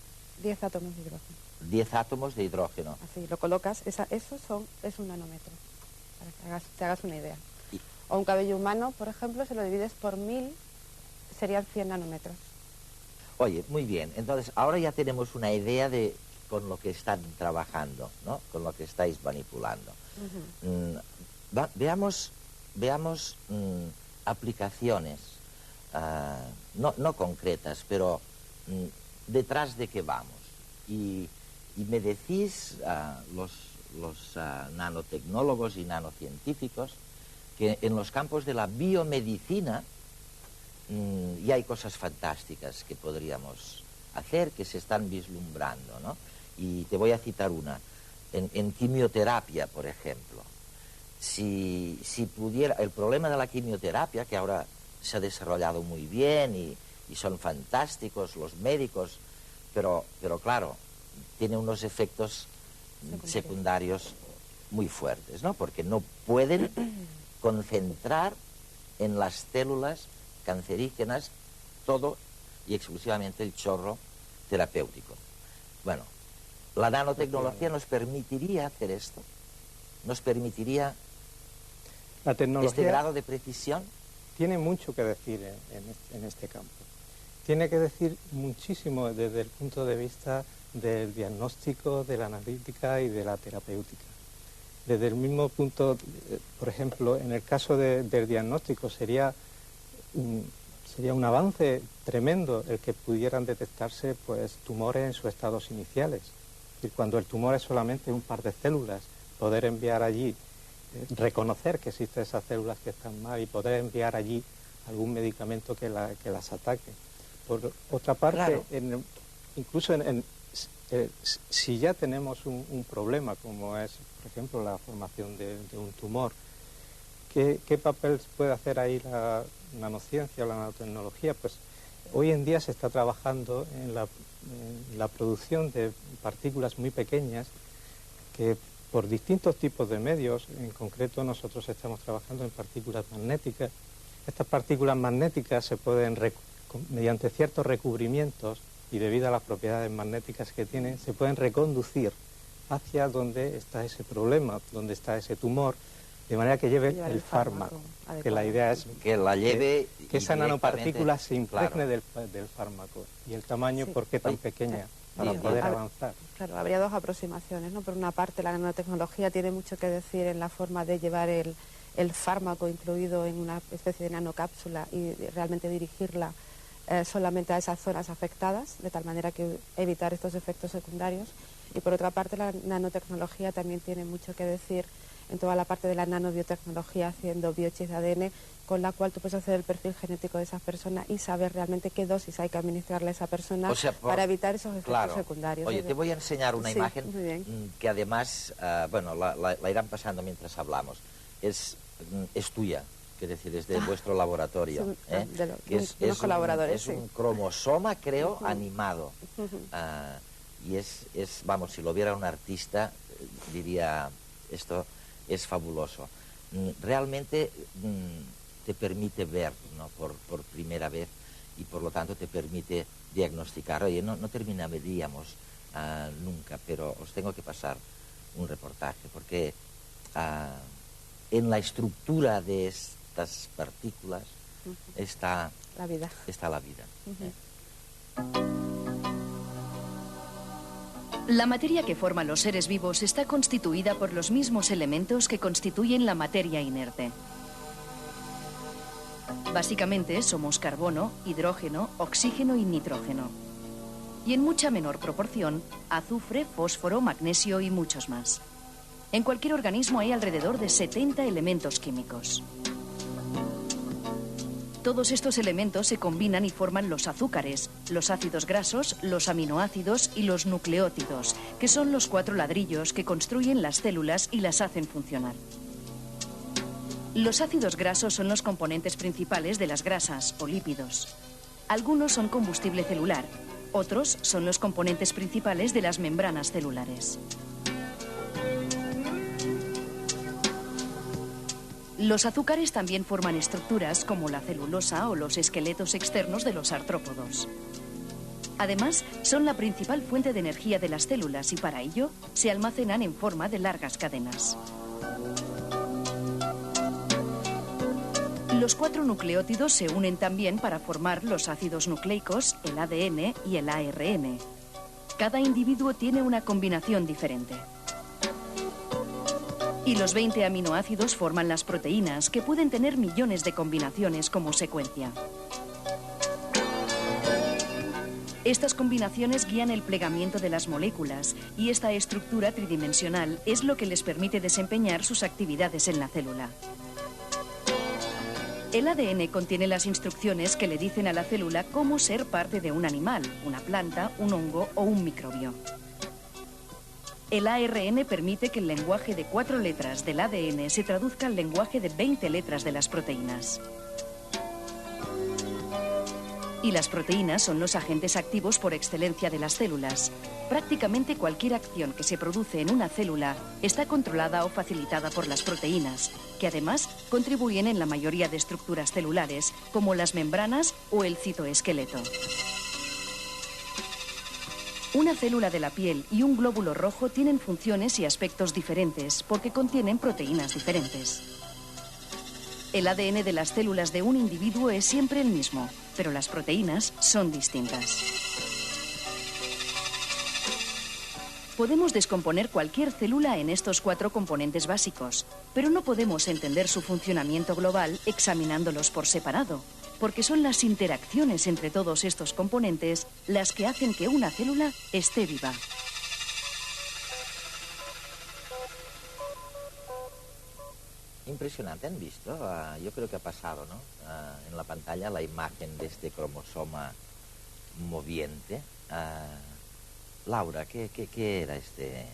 10 átomos de hidrógeno. 10 átomos de hidrógeno. Así, lo colocas, es un nanómetro, para que te hagas una idea. O un cabello humano, por ejemplo, si lo divides por 1000, serían 100 nanómetros. Oye, muy bien. Entonces, ahora ya tenemos una idea de con lo que están trabajando, ¿no? Con lo que estáis manipulando. Veamos aplicaciones, no concretas, pero detrás de qué vamos. Y me decís, los nanotecnólogos y nanocientíficos, que en los campos de la biomedicina ya hay cosas fantásticas que podríamos hacer, que se están vislumbrando, ¿no? Y te voy a citar una. En quimioterapia, por ejemplo. Si pudiera... El problema de la quimioterapia, que ahora se ha desarrollado muy bien y son fantásticos los médicos, pero claro, tiene unos efectos secundarios muy fuertes, ¿no? Porque no pueden concentrar en las células cancerígenas todo y exclusivamente el chorro terapéutico. Bueno, la nanotecnología nos permitiría hacer esto, nos permitiría la tecnología este grado de precisión. Tiene mucho que decir en este campo. Tiene que decir muchísimo desde el punto de vista del diagnóstico, de la analítica y de la terapéutica. Desde el mismo punto, por ejemplo, en el caso del diagnóstico sería un avance tremendo el que pudieran detectarse pues tumores en sus estados iniciales. Y cuando el tumor es solamente un par de células, poder enviar allí, reconocer que existen esas células que están mal y poder enviar allí algún medicamento que las ataque. Por otra parte, claro, incluso si ya tenemos un problema como es, por ejemplo, la formación de un tumor, ¿qué papel puede hacer ahí la nanociencia o la nanotecnología? Pues hoy en día se está trabajando en la producción de partículas muy pequeñas que por distintos tipos de medios, en concreto nosotros estamos trabajando en partículas magnéticas. Estas partículas magnéticas se pueden, mediante ciertos recubrimientos y debido a las propiedades magnéticas que tienen, se pueden reconducir hacia donde está ese problema, donde está ese tumor, de manera que lleve el fármaco. Que la idea es que la lleve, que esa nanopartícula se impregne del fármaco. Y el tamaño, ¿por qué tan pequeña? Para poder avanzar. Claro, habría dos aproximaciones, ¿no? Por una parte, la nanotecnología tiene mucho que decir en la forma de llevar el fármaco incluido en una especie de nanocápsula y realmente dirigirla solamente a esas zonas afectadas, de tal manera que evitar estos efectos secundarios. Y por otra parte, la nanotecnología también tiene mucho que decir en toda la parte de la nanobiotecnología, haciendo biochips de ADN, con la cual tú puedes hacer el perfil genético de esa persona y saber realmente qué dosis hay que administrarle a esa persona, para evitar esos efectos secundarios. Oye, te voy a enseñar una imagen que además, bueno, la irán pasando mientras hablamos. Es tuya, es decir, es de vuestro laboratorio. Los colaboradores, es un cromosoma, creo, animado. Y vamos, si lo viera un artista, diría, esto es fabuloso. Realmente te permite ver, ¿no? por primera vez, y por lo tanto te permite diagnosticar. Oye, no terminaríamos nunca, pero os tengo que pasar un reportaje, porque en la estructura de estas partículas está la vida. La materia que forman los seres vivos está constituida por los mismos elementos que constituyen la materia inerte. Básicamente somos carbono, hidrógeno, oxígeno y nitrógeno. Y en mucha menor proporción, azufre, fósforo, magnesio y muchos más. En cualquier organismo hay alrededor de 70 elementos químicos. Todos estos elementos se combinan y forman los azúcares, los ácidos grasos, los aminoácidos y los nucleótidos, que son los 4 ladrillos que construyen las células y las hacen funcionar. Los ácidos grasos son los componentes principales de las grasas o lípidos. Algunos son combustible celular, otros son los componentes principales de las membranas celulares. Los azúcares también forman estructuras como la celulosa o los esqueletos externos de los artrópodos. Además, son la principal fuente de energía de las células y para ello se almacenan en forma de largas cadenas. Los 4 nucleótidos se unen también para formar los ácidos nucleicos, el ADN y el ARN. Cada individuo tiene una combinación diferente. Y los 20 aminoácidos forman las proteínas, que pueden tener millones de combinaciones como secuencia. Estas combinaciones guían el plegamiento de las moléculas y esta estructura tridimensional es lo que les permite desempeñar sus actividades en la célula. El ADN contiene las instrucciones que le dicen a la célula cómo ser parte de un animal, una planta, un hongo o un microbio. El ARN permite que el lenguaje de 4 letras del ADN se traduzca al lenguaje de 20 letras de las proteínas. Y las proteínas son los agentes activos por excelencia de las células. Prácticamente cualquier acción que se produce en una célula está controlada o facilitada por las proteínas, que además contribuyen en la mayoría de estructuras celulares, como las membranas o el citoesqueleto. Una célula de la piel y un glóbulo rojo tienen funciones y aspectos diferentes porque contienen proteínas diferentes. El ADN de las células de un individuo es siempre el mismo, pero las proteínas son distintas. Podemos descomponer cualquier célula en estos 4 componentes básicos, pero no podemos entender su funcionamiento global examinándolos por separado, porque son las interacciones entre todos estos componentes las que hacen que una célula esté viva. Impresionante, ¿han visto? Yo creo que ha pasado, ¿no? En la pantalla la imagen de este cromosoma moviente. Laura, ¿qué era este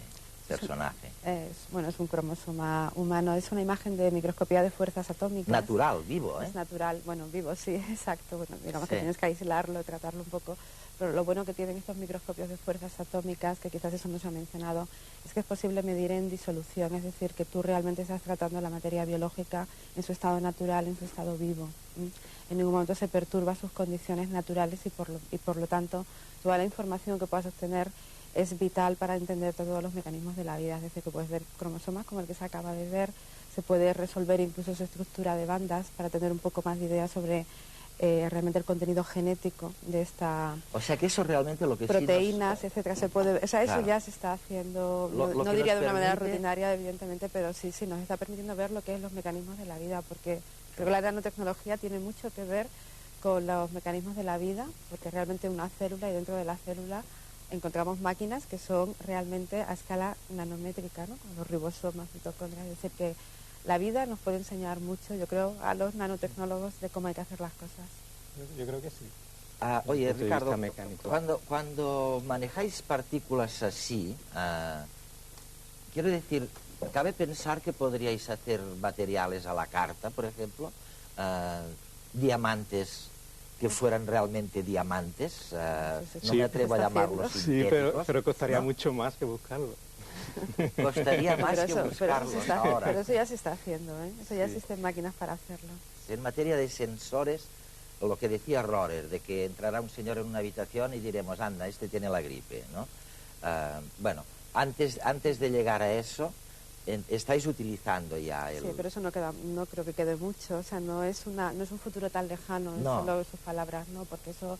personaje? Es un cromosoma humano, es una imagen de microscopía de fuerzas atómicas. Natural, vivo, ¿eh? Es natural, vivo, sí, exacto. Bueno, digamos que tienes que aislarlo, tratarlo un poco. Pero lo bueno que tienen estos microscopios de fuerzas atómicas, que quizás eso no se ha mencionado, es que es posible medir en disolución, es decir, que tú realmente estás tratando la materia biológica en su estado natural, en su estado vivo. En ningún momento se perturba sus condiciones naturales y por lo tanto toda la información que puedas obtener es vital para entender todos los mecanismos de la vida. Es decir, que puedes ver cromosomas como el que se acaba de ver, se puede resolver incluso su estructura de bandas para tener un poco más de idea sobre realmente el contenido genético de esta... O sea que eso realmente lo que proteínas, sí nos... etcétera, se puede... O sea, eso claro. Ya se está haciendo, no diría de una manera rutinaria, evidentemente, pero sí, nos está permitiendo ver lo que es los mecanismos de la vida, porque creo que la nanotecnología tiene mucho que ver con los mecanismos de la vida, porque realmente una célula, y dentro de la célula encontramos máquinas que son realmente a escala nanométrica, ¿no? Con los ribosomas, mitocondrias, es decir, que la vida nos puede enseñar mucho, yo creo, a los nanotecnólogos de cómo hay que hacer las cosas. Yo creo que sí. Oye, Ricardo, cuando manejáis partículas así, quiero decir, ¿cabe pensar que podríais hacer materiales a la carta, por ejemplo? Diamantes que fueran realmente diamantes, no me atrevo a llamarlos sintéticos. Sí, pero costaría mucho más que buscarlo. Costaría más que buscarlo ahora. Pero eso ya se está haciendo, ¿eh? Eso ya existen máquinas para hacerlo. En materia de sensores, lo que decía Rohrer, de que entrará un señor en una habitación y diremos, anda, este tiene la gripe, ¿no? Bueno, antes de llegar a eso, estáis utilizando ya el... Sí, pero eso no creo que quede mucho, o sea, no es un futuro tan lejano, no. Solo sus palabras, no, porque eso,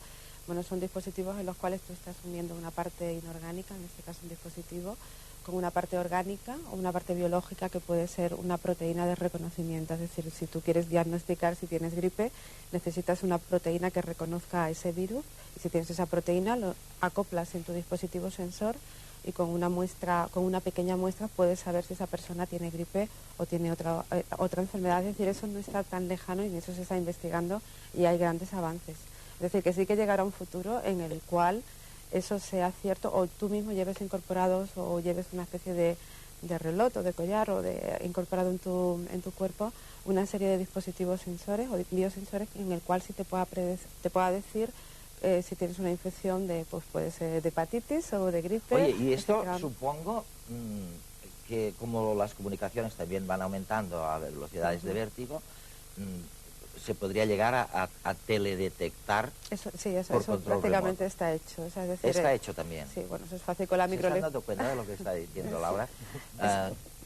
son dispositivos en los cuales tú estás uniendo una parte inorgánica, en este caso un dispositivo, con una parte orgánica o una parte biológica que puede ser una proteína de reconocimiento, es decir, si tú quieres diagnosticar si tienes gripe, necesitas una proteína que reconozca a ese virus, y si tienes esa proteína lo acoplas en tu dispositivo sensor, y con una pequeña muestra puedes saber si esa persona tiene gripe o tiene otra enfermedad. Es decir, eso no está tan lejano y en eso se está investigando y hay grandes avances. Es decir, que sí que llegará un futuro en el cual eso sea cierto, o tú mismo lleves incorporados o lleves una especie de reloj o de collar o incorporado en tu cuerpo una serie de dispositivos sensores o biosensores en el cual sí te pueda decir si tienes una infección pues puede ser de hepatitis o de gripe. Oye, y esto supongo que como las comunicaciones también van aumentando a velocidades de vértigo, se podría llegar a teledetectar eso prácticamente está hecho. O sea, es decir, está hecho también. Sí, bueno, eso es fácil con la microelectrónica. ¿Se han dado cuenta de lo que está diciendo Laura?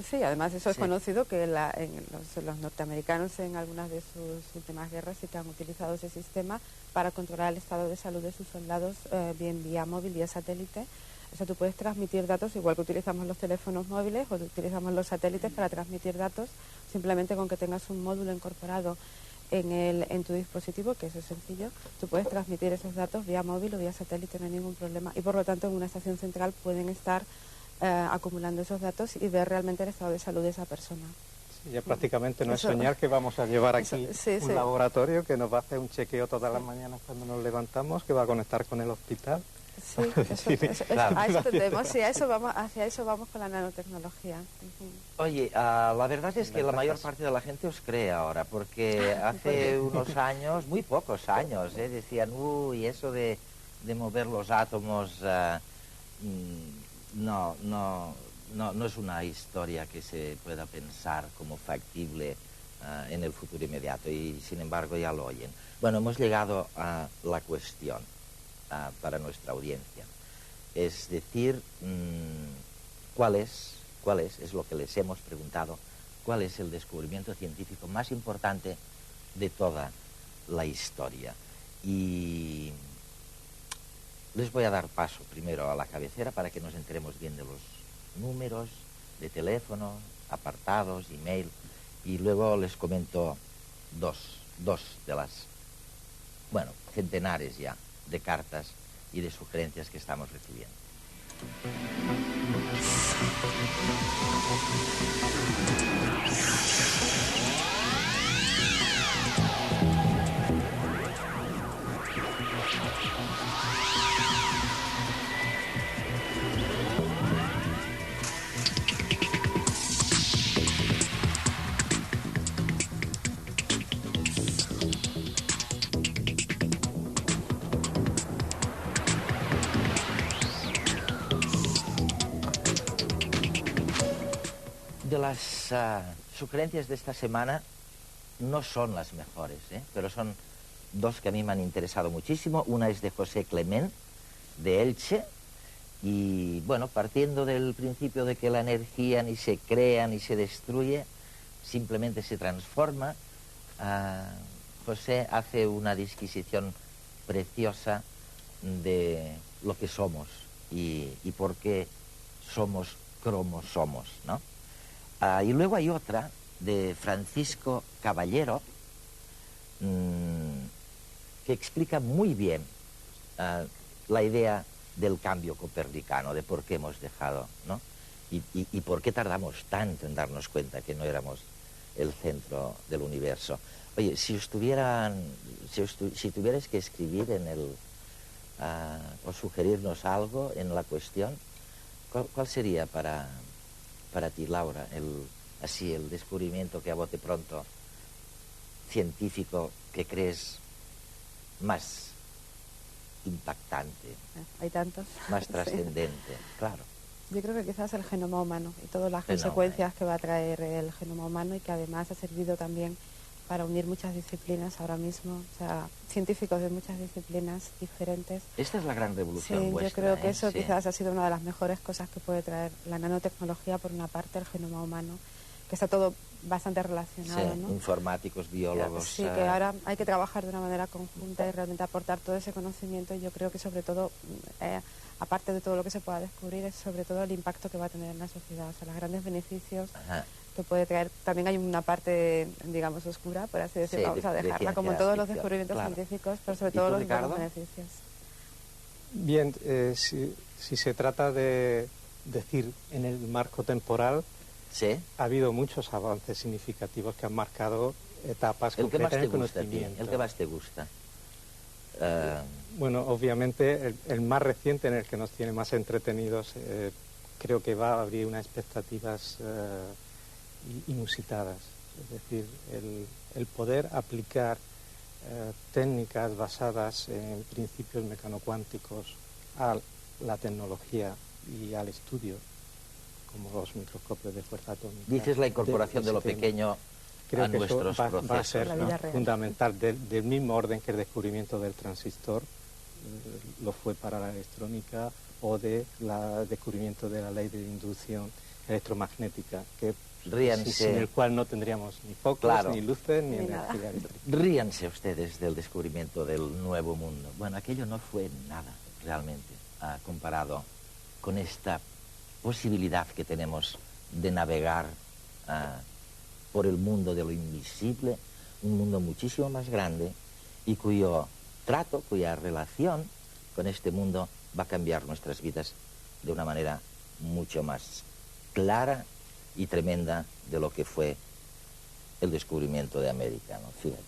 Sí, además eso es conocido que los norteamericanos en algunas de sus últimas guerras sí que han utilizado ese sistema para controlar el estado de salud de sus soldados, bien vía móvil, vía satélite. O sea, tú puedes transmitir datos igual que utilizamos los teléfonos móviles o utilizamos los satélites para transmitir datos, simplemente con que tengas un módulo incorporado en tu dispositivo, que eso es sencillo, tú puedes transmitir esos datos vía móvil o vía satélite, no hay ningún problema. Y por lo tanto en una estación central pueden estar acumulando esos datos y ver realmente el estado de salud de esa persona. Sí, ya prácticamente no es soñar que vamos a llevar aquí un laboratorio que nos va a hacer un chequeo todas las mañanas cuando nos levantamos, que va a conectar con el hospital Sí, claro. A eso tendemos, sí, hacia eso vamos con la nanotecnología. Oye, la verdad es que la mayor parte de la gente os cree ahora, porque hace unos años, muy pocos años, decían, uy, eso de mover los átomos no es una historia que se pueda pensar como factible en el futuro inmediato, y sin embargo ya lo oyen. Bueno, hemos llegado a la cuestión para nuestra audiencia. Es decir, ¿cuál es lo que les hemos preguntado, cuál es el descubrimiento científico más importante de toda la historia? Y les voy a dar paso primero a la cabecera para que nos enteremos bien de los números de teléfono, apartados, email, y luego les comento dos de las, bueno, centenares ya de cartas y de sugerencias que estamos recibiendo. De las sugerencias de esta semana no son las mejores, pero son dos que a mí me han interesado muchísimo. Una es de José Clement, de Elche, y bueno, partiendo del principio de que la energía ni se crea ni se destruye, simplemente se transforma, José hace una disquisición preciosa de lo que somos y por qué somos cromosomos, ¿no? Y luego hay otra de Francisco Caballero que explica muy bien la idea del cambio copernicano, de por qué hemos dejado, ¿no? Y por qué tardamos tanto en darnos cuenta que no éramos el centro del universo. Oye, si tuvierais que escribir o sugerirnos algo en la cuestión, ¿cuál sería para ti, Laura, el descubrimiento que a bote pronto científico que crees más impactante? Hay tantos. Más trascendente, sí. Claro. Yo creo que quizás el genoma humano y todas las consecuencias que va a traer el genoma humano, y que además ha servido también para unir muchas disciplinas ahora mismo, o sea, científicos de muchas disciplinas diferentes. Esta es la gran revolución sí, vuestra. Yo creo que eso quizás ha sido una de las mejores cosas que puede traer la nanotecnología, por una parte, el genoma humano, que está todo bastante relacionado, sí, ¿no? Informáticos, biólogos... Sí, que ahora hay que trabajar de una manera conjunta y realmente aportar todo ese conocimiento, y yo creo que sobre todo, aparte de todo lo que se pueda descubrir, es sobre todo el impacto que va a tener en la sociedad, o sea, los grandes beneficios que puede traer. También hay una parte, digamos, oscura, por así decirlo, sí, vamos a dejarla, como en todos los descubrimientos científicos, pero sobre todo los beneficios. Bien, si se trata de decir en el marco temporal, ¿sí? Ha habido muchos avances significativos que han marcado etapas concretas en el conocimiento. ¿El que más te gusta? Bueno, obviamente el más reciente, en el que nos tiene más entretenidos, creo que va a abrir unas expectativas inusitadas. Es decir, el poder aplicar técnicas basadas en principios mecanocuánticos a la tecnología y al estudio, como los microscopios de fuerza atómica. Dices la incorporación de lo pequeño a nuestros procesos. Va a ser fundamental, del mismo orden que el descubrimiento del transistor lo fue para la electrónica, o del descubrimiento de la ley de inducción electromagnética, que sin el cual no tendríamos ni focos, ni luces, ni energía eléctrica. Ríanse ustedes del descubrimiento del nuevo mundo. Bueno, aquello no fue nada, realmente, comparado con esta posibilidad que tenemos de navegar por el mundo de lo invisible, un mundo muchísimo más grande, y cuyo trato, cuya relación con este mundo va a cambiar nuestras vidas de una manera mucho más clara y tremenda de lo que fue el descubrimiento de América, ¿no? Fíjate.